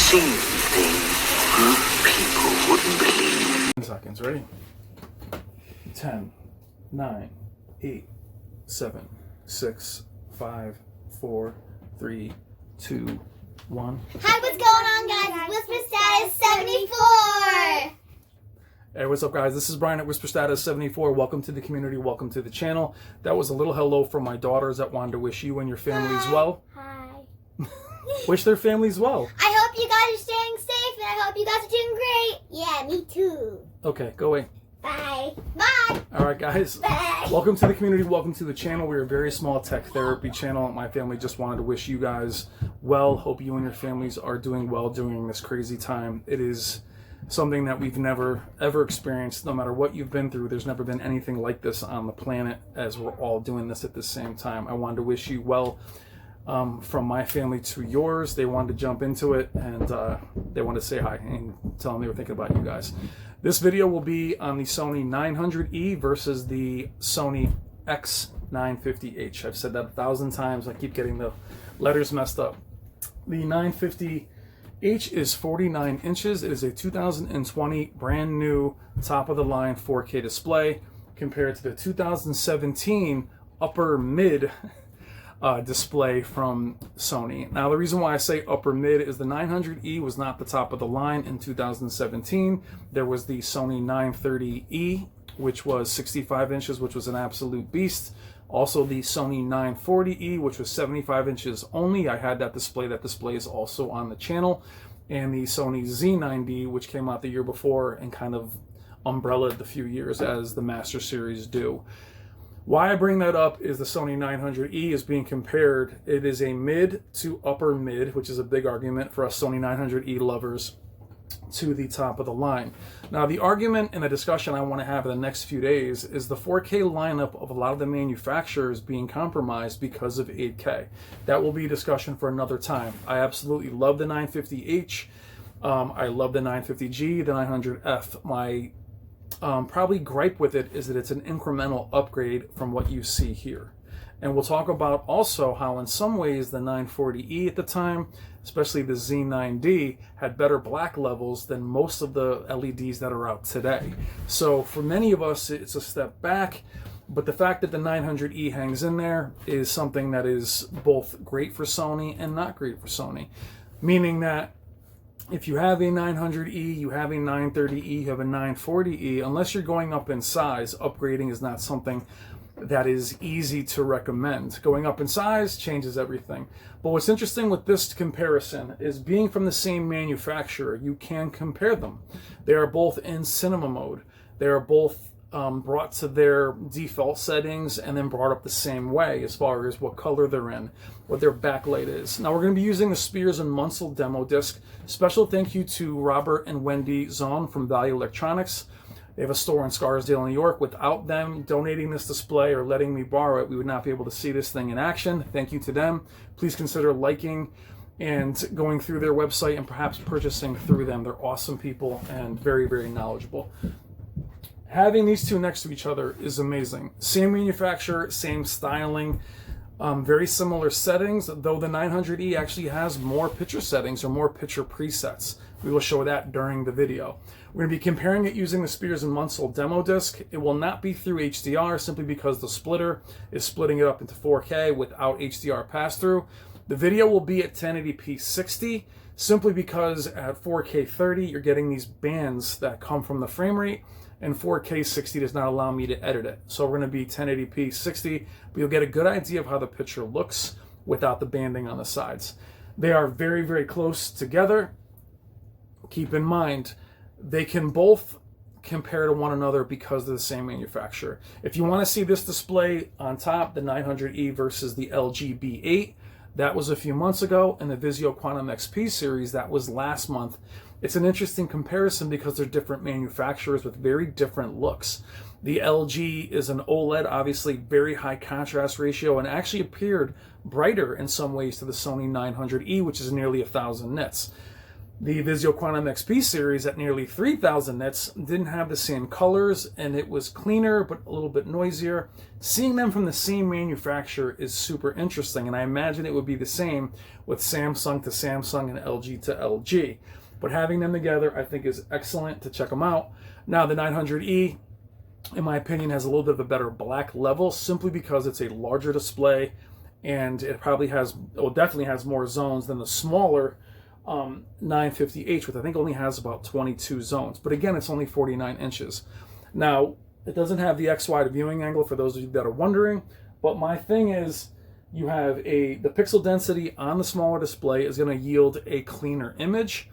seen things people wouldn't believe. 10 seconds, ready? 10, 9, 8, 7, 6, 5, 4, 3, 2, 1. Hi, what's going on, guys? Whisper Status 74! Hey, what's up, guys? This is Brian at Whisper Status 74. Welcome to the community. Welcome to the channel. That was a little hello from my daughters that wanted to wish you and your families well. Hi. Wish their families well. I hope you guys are staying safe, and I hope you guys are doing great. Yeah, me too. Okay, go away. Bye. Bye. All right, guys. Bye. Welcome to the community. Welcome to the channel. We're a very small tech therapy channel. My family just wanted to wish you guys well. Hope you and your families are doing well during this crazy time. It is something that we've never, ever experienced. No matter what you've been through, there's never been anything like this on the planet as we're all doing this at the same time. I wanted to wish you well. From my family to yours. They wanted to jump into it, and they wanted to say hi and tell them they were thinking about you guys. This video will be on the Sony 900E versus the Sony X950H. I've said that 1,000 times. I keep getting the letters messed up. The 950H is 49 inches. It is a 2020 brand new top-of-the-line 4K display compared to the 2017 upper mid display from Sony. Now, the reason why I say upper mid is the 900E was not the top of the line in 2017. There was the Sony 930E, which was 65 inches, which was an absolute beast. Also, the Sony 940E, which was 75 inches only. I had that display. That display is also on the channel. And the Sony Z9D, which came out the year before and kind of umbrellaed the few years as the Master Series do. Why I bring that up is the Sony 900E is being compared. It is a mid to upper mid, which is a big argument for us Sony 900E lovers, to the top of the line. Now, the argument and the discussion I want to have in the next few days is the 4K lineup of a lot of the manufacturers being compromised because of 8K. That will be a discussion for another time. I absolutely love the 950H. I love the 950G, the 900F. My probably gripe with it is that it's an incremental upgrade from what you see here. And we'll talk about also how in some ways the 940E at the time, especially the Z9D, had better black levels than most of the LEDs that are out today. So for many of us, it's a step back, but the fact that the 900E hangs in there is something that is both great for Sony and not great for Sony. Meaning that if you have a 900E, you have a 930E, you have a 940E, unless you're going up in size, upgrading is not something that is easy to recommend. Going up in size changes everything. But what's interesting with this comparison is being from the same manufacturer, you can compare them. They are both in cinema mode. They are both brought to their default settings and then brought up the same way as far as what color they're in, what their backlight is. Now, we're going to be using the Spears and Munsell demo disc. Special thank you to Robert and Wendy Zahn from Value Electronics. They have a store in Scarsdale, New York. Without them donating this display or letting me borrow it, we would not be able to see this thing in action. Thank you to them. Please consider liking and going through their website and perhaps purchasing through them. They're awesome people and very, very knowledgeable. Having these two next to each other is amazing. Same manufacturer, same styling, very similar settings, though the 900E actually has more picture settings or more picture presets. We will show that during the video. We're going to be comparing it using the Spears and Munsell demo disc. It will not be through HDR simply because the splitter is splitting it up into 4K without HDR pass-through. The video will be at 1080p 60 simply because at 4K 30 you're getting these bands that come from the frame rate, and 4K 60 does not allow me to edit it. So we're going to be 1080p 60, but you'll get a good idea of how the picture looks without the banding on the sides. They are very, very close together. Keep in mind, they can both compare to one another because of the same manufacturer. If you want to see this display on top, the 900E versus the LG B8, that was a few months ago, and the Vizio Quantum XP series, that was last month. It's an interesting comparison because they're different manufacturers with very different looks. The LG is an OLED, obviously very high contrast ratio, and actually appeared brighter in some ways to the Sony 900E, which is nearly 1,000 nits. The Vizio Quantum XP series at nearly 3,000 nits didn't have the same colors, and it was cleaner but a little bit noisier. Seeing them from the same manufacturer is super interesting, and I imagine it would be the same with Samsung to Samsung and LG to LG. But having them together, I think, is excellent to check them out. Now, the 900E, in my opinion, has a little bit of a better black level simply because it's a larger display, and it probably has, well, definitely has more zones than the smaller 950H, which I think only has about 22 zones. But again, it's only 49 inches. Now, it doesn't have the X-wide viewing angle for those of you that are wondering, but my thing is you have the pixel density on the smaller display is going to yield a cleaner image.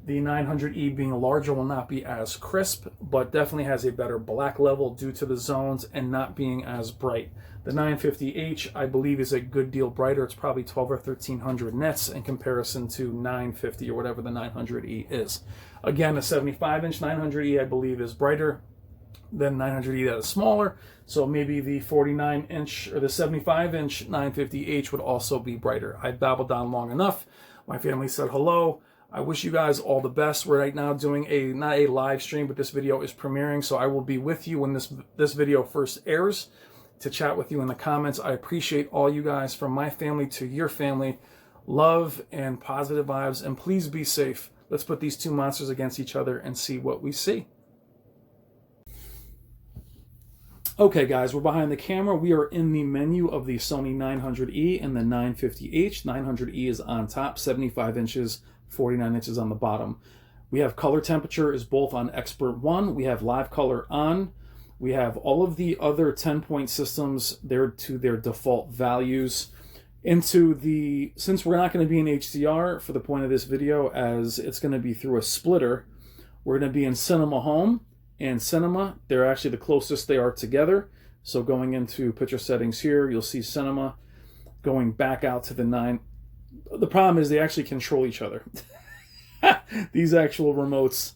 The 900E being larger will not be as crisp, but definitely has a better black level due to the zones and not being as bright. The 950H, I believe, is a good deal brighter. It's probably 12 or 1300 nits in comparison to 950 or whatever the 900E is. Again, the 75-inch 900E, I believe, is brighter than 900E that is smaller. So maybe the 49-inch or the 75-inch 950H would also be brighter. I babbled on long enough. My family said hello. I wish you guys all the best. We're right now doing not a live stream, but this video is premiering, so I will be with you when this video first airs to chat with you in the comments. I appreciate all you guys, from my family to your family. Love and positive vibes, and please be safe. Let's put these two monsters against each other and see what we see. Okay, guys, we're behind the camera. We are in the menu of the Sony 900E and the 950H. 900E is on top, 75 inches, 49 inches on the bottom. We have color temperature is both on Expert 1. We have live color on. We have all of the other 10-point systems there to their default values. Since we're not going to be in HDR for the point of this video, as it's going to be through a splitter, we're going to be in Cinema Home and Cinema. They're actually the closest they are together. So going into picture settings here, you'll see Cinema. Going back out to the 9. The problem is they actually control each other. These actual remotes,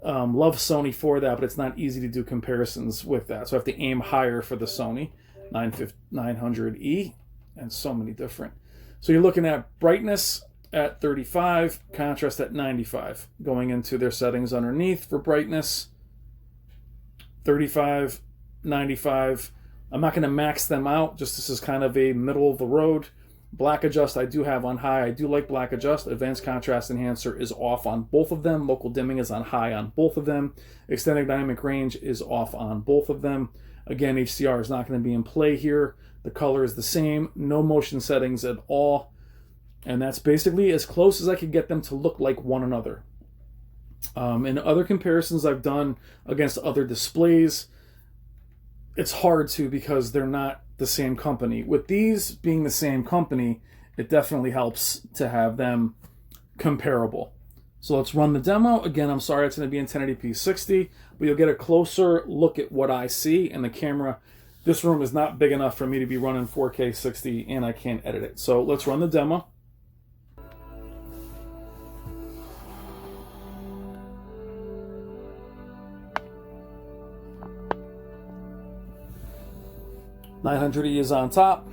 love Sony for that, but it's not easy to do comparisons with that. So I have to aim higher for the Sony 900E, and so many different. So you're looking at brightness at 35, contrast at 95. Going into their settings underneath for brightness, 35, 95. I'm not going to max them out, just this is kind of a middle of the road. Black adjust I do have on high. I do like black adjust. Advanced contrast enhancer is off on both of them. Local dimming is on high on both of them. Extended dynamic range is off on both of them. Again, HDR is not going to be in play here. The color is the same. No motion settings at all. And that's basically as close as I could get them to look like one another. In other comparisons I've done against other displays, it's hard to, because they're not the same company. With these being the same company, it definitely helps to have them comparable. So let's run the demo. Again, I'm sorry it's going to be in 1080p 60, but you'll get a closer look at what I see. And the camera, this room is not big enough for me to be running 4K 60, and I can't edit it. So let's run the demo. .900E is on top.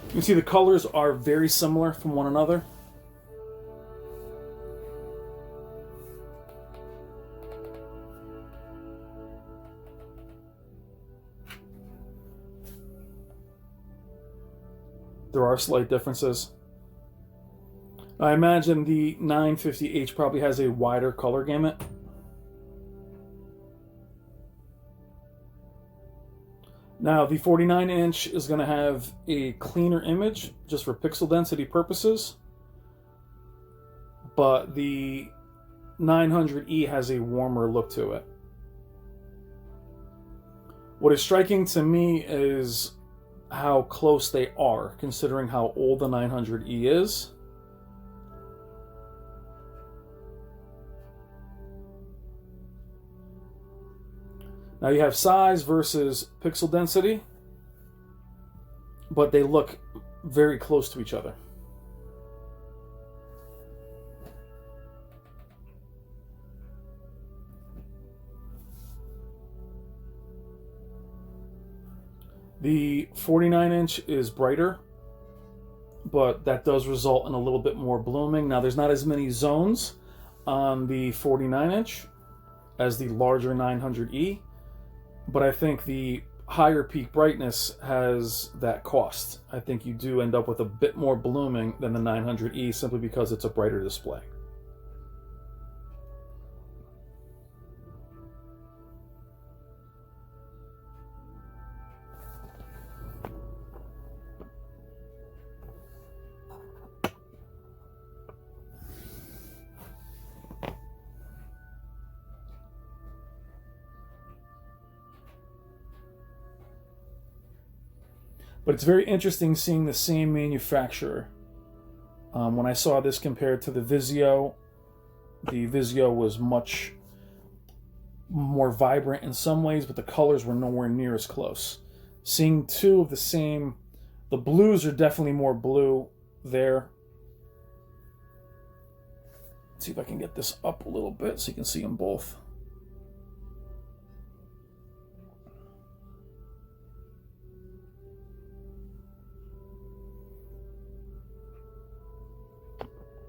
You can see the colors are very similar from one another. There are slight differences. I imagine the 950H probably has a wider color gamut. Now, the 49-inch is going to have a cleaner image just for pixel density purposes, but the 900E has a warmer look to it. What is striking to me is how close they are, considering how old the 900E is. Now you have size versus pixel density, but they look very close to each other. The 49-inch is brighter, but that does result in a little bit more blooming. Now, there's not as many zones on the 49-inch as the larger 900E, but I think the higher peak brightness has that cost. I think you do end up with a bit more blooming than the 900E simply because it's a brighter display. But it's very interesting seeing the same manufacturer. When I saw this compared to the Vizio was much more vibrant in some ways, but the colors were nowhere near as close. Seeing two of the same, the blues are definitely more blue there. Let's see if I can get this up a little bit so you can see them both.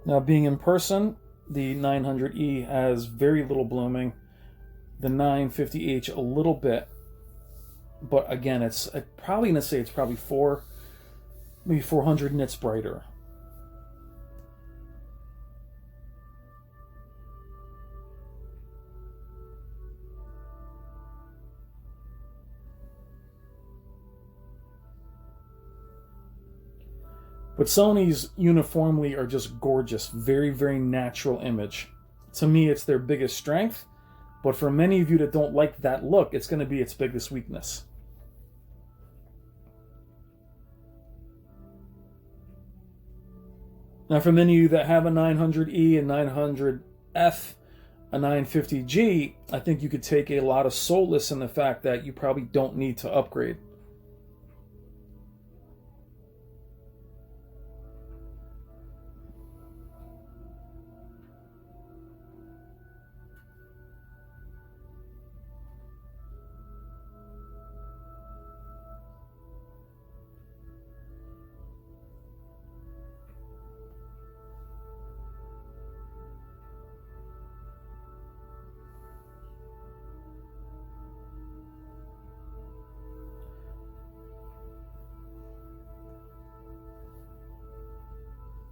Now, being in person, the 900E has very little blooming. The 950H a little bit, but again, I'm probably gonna say it's probably maybe 400 nits brighter. But Sony's uniformly are just gorgeous. Very, very natural image. To me, it's their biggest strength. But for many of you that don't like that look, it's going to be its biggest weakness. Now, for many of you that have a 900E, a 900F, a 950G, I think you could take a lot of solace in the fact that you probably don't need to upgrade.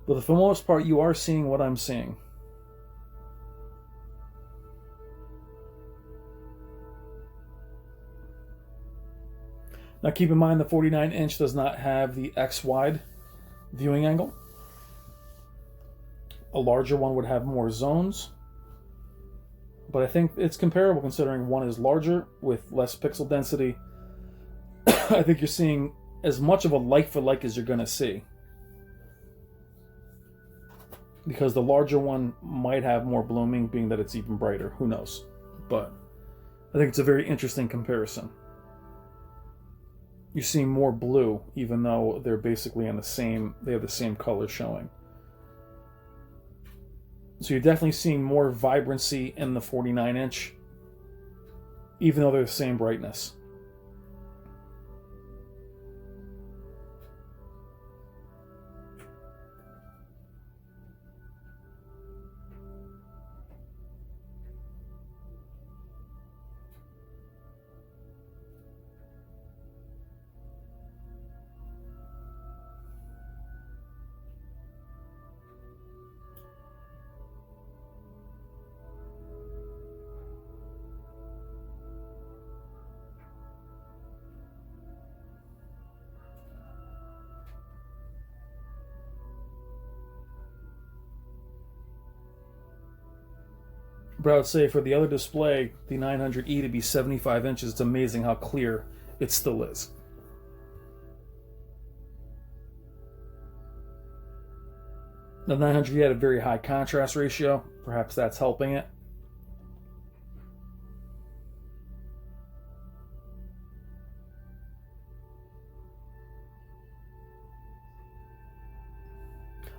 But for the most part, you are seeing what I'm seeing. Now keep in mind the 49-inch does not have the X-wide viewing angle. A larger one would have more zones. But I think it's comparable considering one is larger with less pixel density. I think you're seeing as much of a like for like as you're going to see. Because the larger one might have more blooming, being that it's even brighter. Who knows? But I think it's a very interesting comparison. You're seeing more blue, even though they're basically on they have the same color showing. So you're definitely seeing more vibrancy in the 49-inch, even though they're the same brightness. But I would say for the other display, the 900E to be 75 inches, it's amazing how clear it still is. The 900E had a very high contrast ratio. Perhaps that's helping it.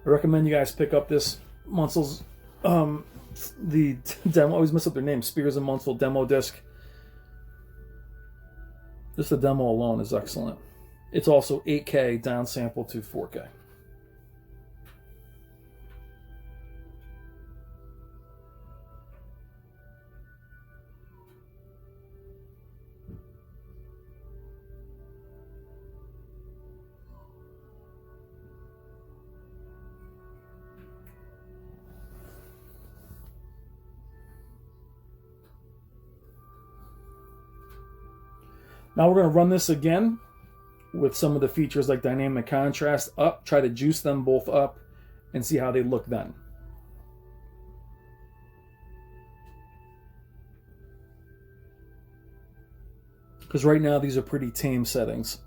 I recommend you guys pick up this Munsel's the demo. I always mess up their name. Spears and Munsell demo disc. Just the demo alone is excellent. It's also 8K downsampled to 4K. Now we're going to run this again with some of the features like dynamic contrast up, try to juice them both up and see how they look then. Because right now these are pretty tame settings.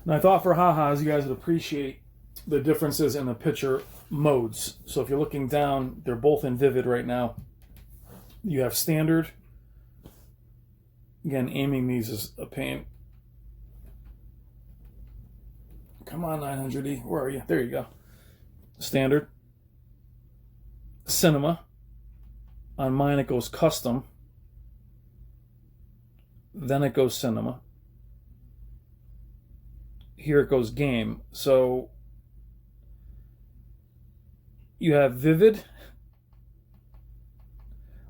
Now, I thought for ha-has, you guys would appreciate the differences in the picture modes. So if you're looking down, they're both in vivid right now. You have standard. Again, aiming these is a pain. Come on, 900E. Where are you? There you go. Standard. Cinema. On mine, it goes custom. Then it goes cinema. Here it goes game. So you have vivid.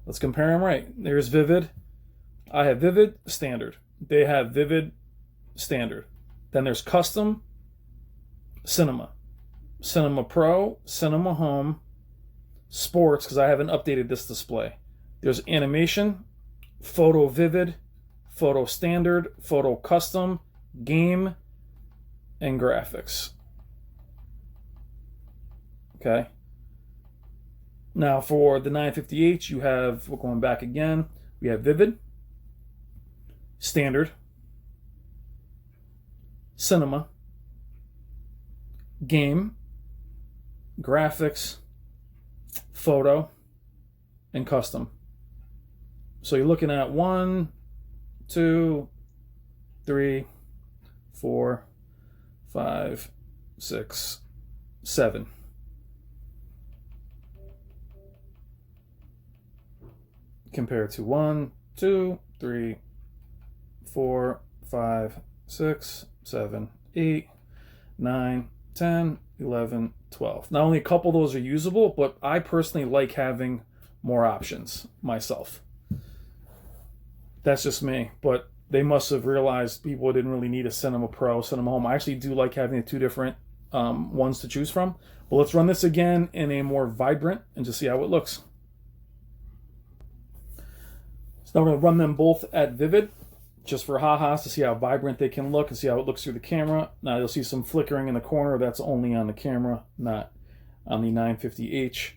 Let's compare them right. There's vivid. I have vivid, standard. They have vivid, standard. Then there's custom, cinema. Cinema Pro, Cinema Home, sports, because I haven't updated this display. There's animation, photo vivid, photo standard, photo custom, game, and graphics. Okay. Now for the 950H, you have, we're going back again, we have vivid, standard, cinema, game, graphics, photo, and custom. So you're looking at 1, 2, 3, 4, 5, 6, 7. Compared to 1, 2, 3, 4, 5, 6, 7, 8, 9, 10, 11, 12. Not only a couple of those are usable, but I personally like having more options myself. That's just me, but they must have realized people didn't really need a Cinema Pro, Cinema Home. I actually do like having the two different ones to choose from. But let's run this again in a more vibrant and just see how it looks. So now we're going to run them both at vivid, just for ha-has to see how vibrant they can look and see how it looks through the camera. Now you'll see some flickering in the corner. That's only on the camera, not on the 950H.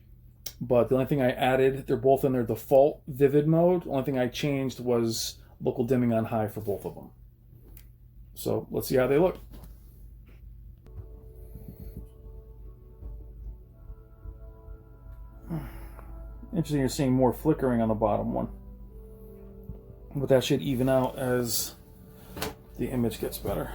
But the only thing I added, they're both in their default vivid mode. The only thing I changed was local dimming on high for both of them. So let's see how they look. Interesting, you're seeing more flickering on the bottom one. But that should even out as the image gets better.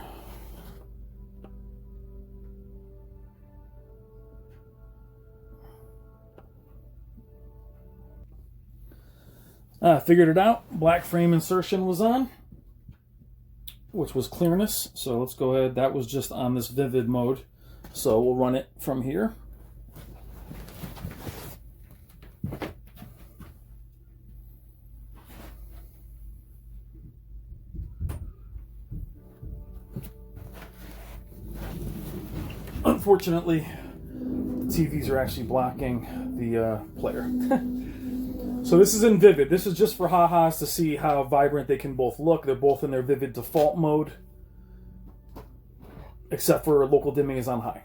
Figured it out. Black frame insertion was on, which was clearness. So let's go ahead. That was just on this vivid mode. So we'll run it from here. Unfortunately, the TVs are actually blocking the player. So this is in vivid. This is just for ha-has to see how vibrant they can both look. They're both in their vivid default mode, except for local dimming is on high.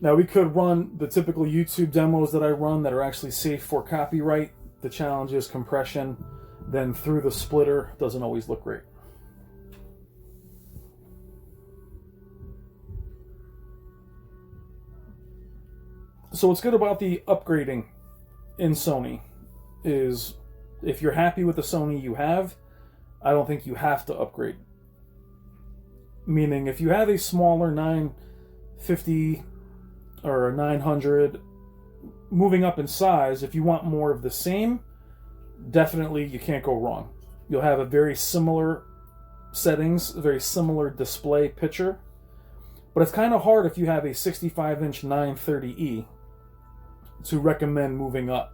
Now we could run the typical YouTube demos that I run that are actually safe for copyright. The challenge is compression, then through the splitter doesn't always look great. So what's good about the upgrading in Sony is if you're happy with the Sony you have, I don't think you have to upgrade. Meaning if you have a smaller 950 or a 900, moving up in size, if you want more of the same, definitely you can't go wrong. You'll have a very similar settings, a very similar display picture, but it's kind of hard if you have a 65-inch 930E to recommend moving up,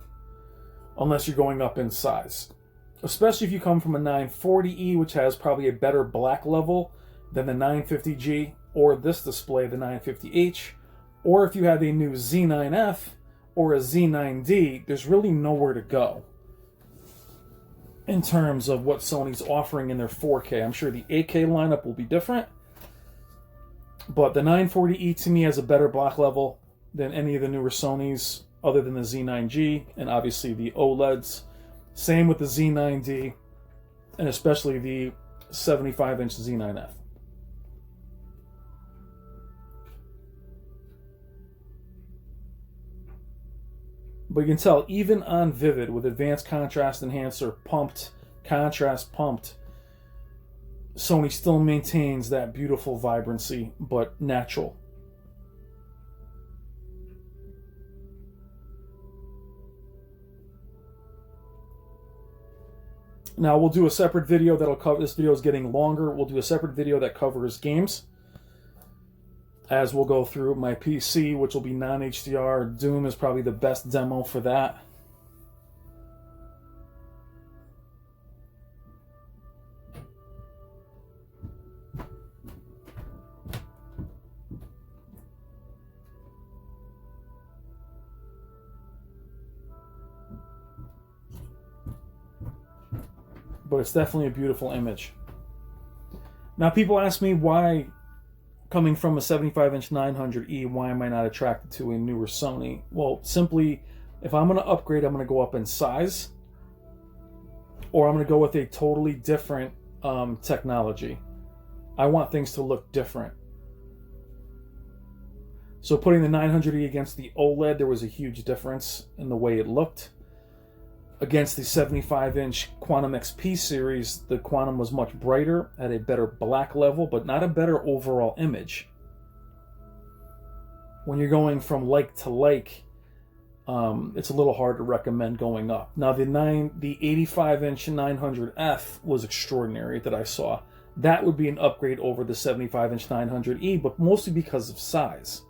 unless you're going up in size. Especially if you come from a 940E, which has probably a better black level than the 950G, or this display, the 950H, or if you have a new Z9F or a Z9D, there's really nowhere to go in terms of what Sony's offering in their 4K. I'm sure the 8K lineup will be different, but the 940E to me has a better black level than any of the newer Sonys other than the Z9G and obviously the OLEDs. Same with the Z9D and especially the 75-inch Z9F. But you can tell, even on Vivid, with advanced contrast enhancer pumped, contrast pumped, Sony still maintains that beautiful vibrancy, but natural. Now we'll do a separate video that'll cover, this video is getting longer, we'll do a separate video that covers games, as we'll go through my PC, which will be non-HDR. Doom is probably the best demo for that. But it's definitely a beautiful image. Now people ask me why, coming from a 75-inch 900E, why am I not attracted to a newer Sony? Well, simply, if I'm going to upgrade, I'm going to go up in size, or I'm going to go with a totally different technology. I want things to look different. So putting the 900E against the OLED, there was a huge difference in the way it looked. Against the 75-inch Quantum XP series, the Quantum was much brighter, had a better black level, but not a better overall image. When you're going from like to like, it's a little hard to recommend going up. Now the 85-inch 900F was extraordinary that I saw. That would be an upgrade over the 75-inch 900E, but mostly because of size.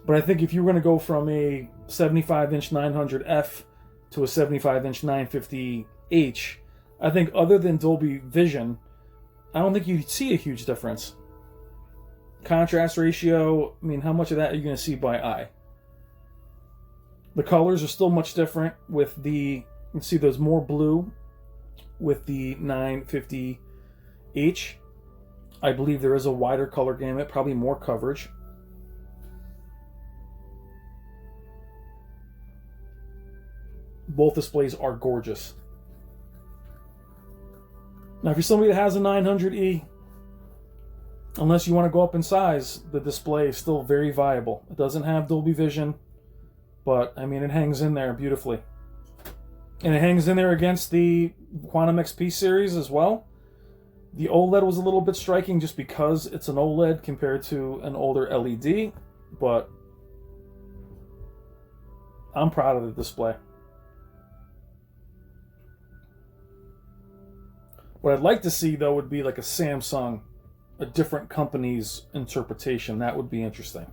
But I think if you were going to go from a 75-inch 900F to a 75-inch 950H, I think other than Dolby Vision, I don't think you'd see a huge difference. Contrast ratio, I mean, how much of that are you going to see by eye? The colors are still much different with the, you can see there's more blue with the 950H. I believe there is a wider color gamut, probably more coverage. Both displays are gorgeous. Now, if you're somebody that has a 900E, unless you want to go up in size, the display is still very viable. It doesn't have Dolby Vision, but, I mean, it hangs in there beautifully. And it hangs in there against the Quantum XP series as well. The OLED was a little bit striking just because it's an OLED compared to an older LED, but I'm proud of the display. What I'd like to see, though, would be like a Samsung, a different company's interpretation. That would be interesting.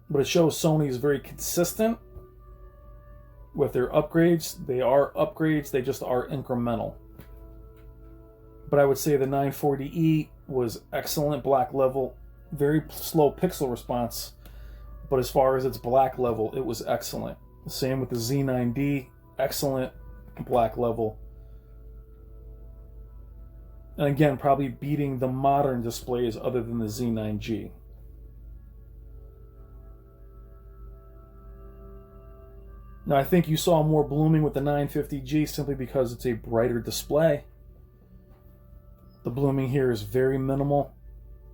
But it shows Sony is very consistent with their upgrades. They are upgrades, they just are incremental. But I would say the 940E was excellent black level, very slow pixel response, but as far as its black level, it was excellent. Same with the Z9D. Excellent black level. And again, probably beating the modern displays other than the Z9G. Now, I think you saw more blooming with the 950G simply because it's a brighter display. The blooming here is very minimal.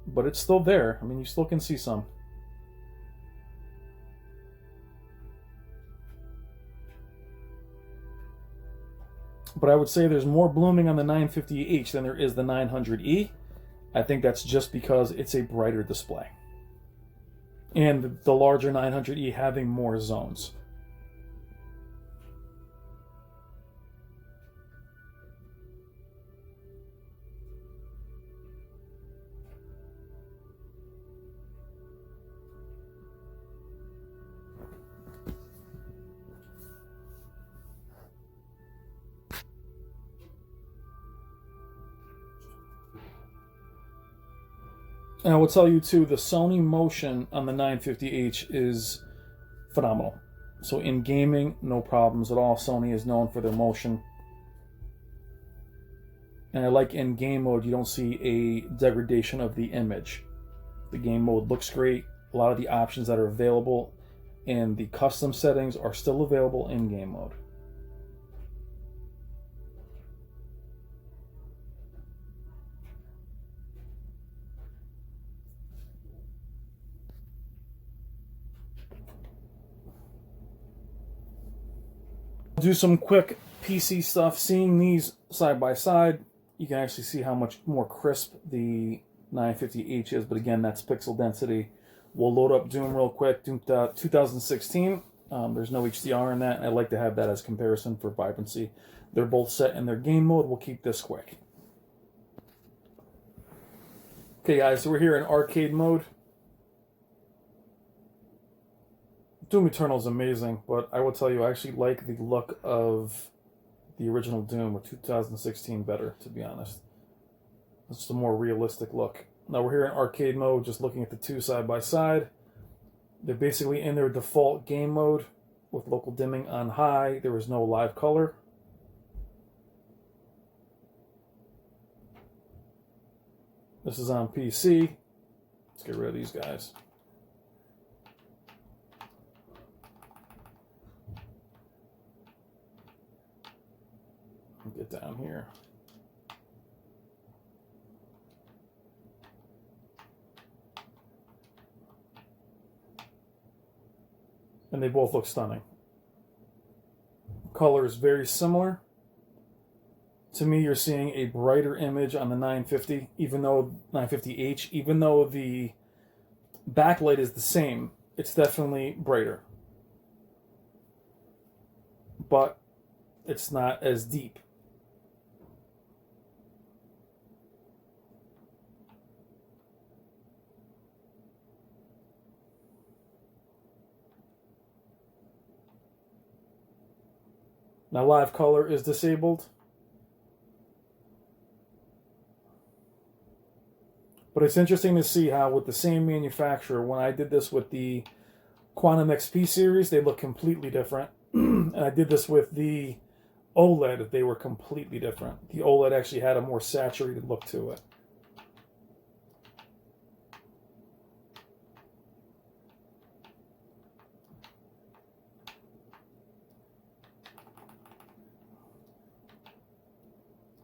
but it's still there. I mean, you still can see some. But I would say there's more blooming on the 950H than there is the 900E. I think that's just because it's a brighter display. And the larger 900E having more zones. And I will tell you too, the Sony motion on the 950H is phenomenal. So in gaming, no problems at all. Sony is known for their motion. And I like in game mode, you don't see a degradation of the image. The game mode looks great. A lot of the options that are available in the custom settings are still available in game mode. Do some quick PC stuff. Seeing these side by side, you can actually see how much more crisp the 950H is, but again, that's pixel density. We'll load up Doom real quick. Doom 2016. There's no HDR in that. I like to have that as comparison for vibrancy. They're both set in their game mode. We'll keep this quick. Okay, guys, so we're here in arcade mode. Doom Eternal is amazing, but I will tell you, I actually like the look of the original Doom with 2016 better, to be honest. It's a more realistic look. Now we're here in arcade mode, just looking at the two side by side. They're basically in their default game mode with local dimming on high. There is no live color. This is on PC. Let's get rid of these guys. Get down here. And they both look stunning. Color is very similar. To me, you're seeing a brighter image on the 950, even though 950H, even though the backlight is the same, it's definitely brighter. But it's not as deep. Now live color is disabled. But it's interesting to see how with the same manufacturer, when I did this with the Quantum XP series, they look completely different. And I did this with the OLED, they were completely different. The OLED actually had a more saturated look to it.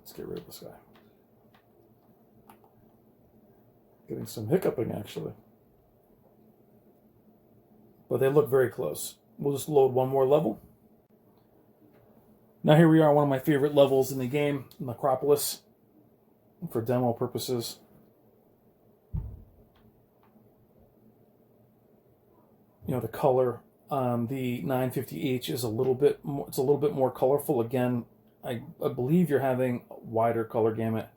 Let's get rid of this guy. Getting some hiccuping, actually. But they look very close. We'll just load one more level. Now here we are, one of my favorite levels in the game, Necropolis, for demo purposes. You know, the color on the 950H is a little bit more, it's a little bit more colorful. Again, I believe you're having a wider color gamut,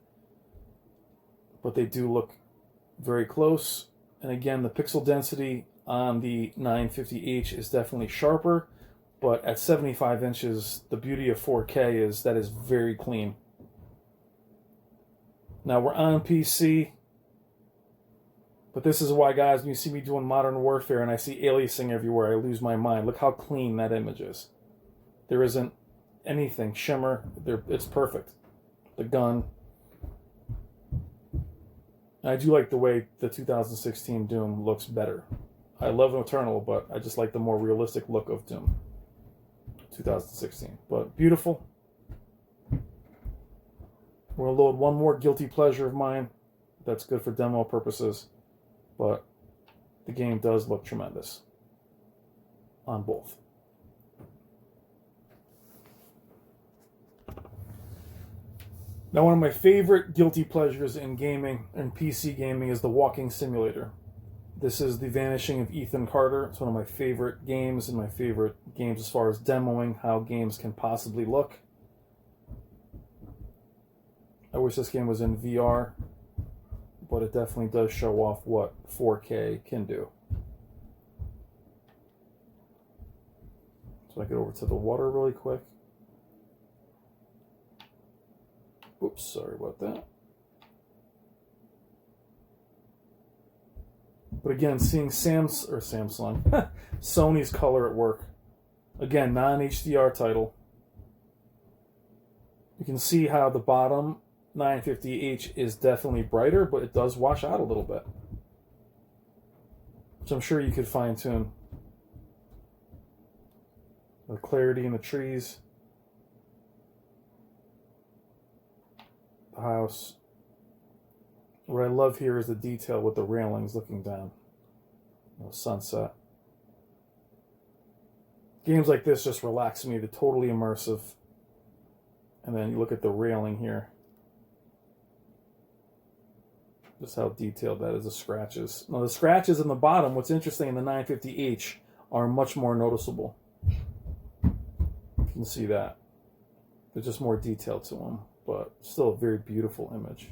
but they do look very close. And again, the pixel density on the 950H is definitely sharper, but at 75 inches, the beauty of 4K is that is very clean. Now we're on PC, but this is why, guys, when you see me doing Modern Warfare and I see aliasing everywhere, I lose my mind. Look how clean that image is. There isn't anything shimmer. It's perfect. The gun. I do like the way the 2016 Doom looks better. I love Eternal, but I just like the more realistic look of Doom 2016. But beautiful. We'll load one more guilty pleasure of mine, that's good for demo purposes, but the game does look tremendous on both. Now, one of my favorite guilty pleasures in gaming and PC gaming is the walking simulator. This is The Vanishing of Ethan Carter. It's one of my favorite games and my favorite games as far as demoing how games can possibly look. I wish this game was in VR, but it definitely does show off what 4K can do. So I get over to the water really quick. Oops, sorry about that. But again, seeing Samsung, Sony's color at work. Again, non-HDR title. You can see how the bottom 950H is definitely brighter, but it does wash out a little bit, which I'm sure you could fine tune. The clarity in the trees, the house. What I love here is the detail with the railings looking down. Sunset. Games like this just relax me. They're totally immersive. And then you look at the railing here. Just how detailed that is, the scratches. Now the scratches in the bottom, what's interesting in the 950H, are much more noticeable. You can see that. There's just more detail to them, but still a very beautiful image.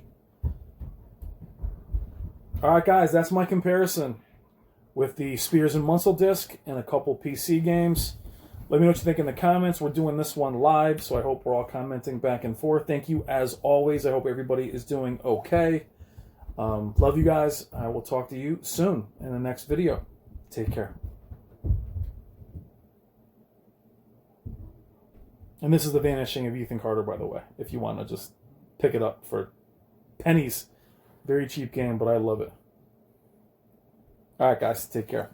Alright guys, that's my comparison with the Spears and Munsell disc and a couple PC games. Let me know what you think in the comments. We're doing this one live, so I hope we're all commenting back and forth. Thank you as always. I hope everybody is doing okay. Love you guys. I will talk to you soon in the next video. Take care. And this is The Vanishing of Ethan Carter, by the way, if you want to just pick it up for pennies. Very cheap game, but I love it. All right, guys, take care.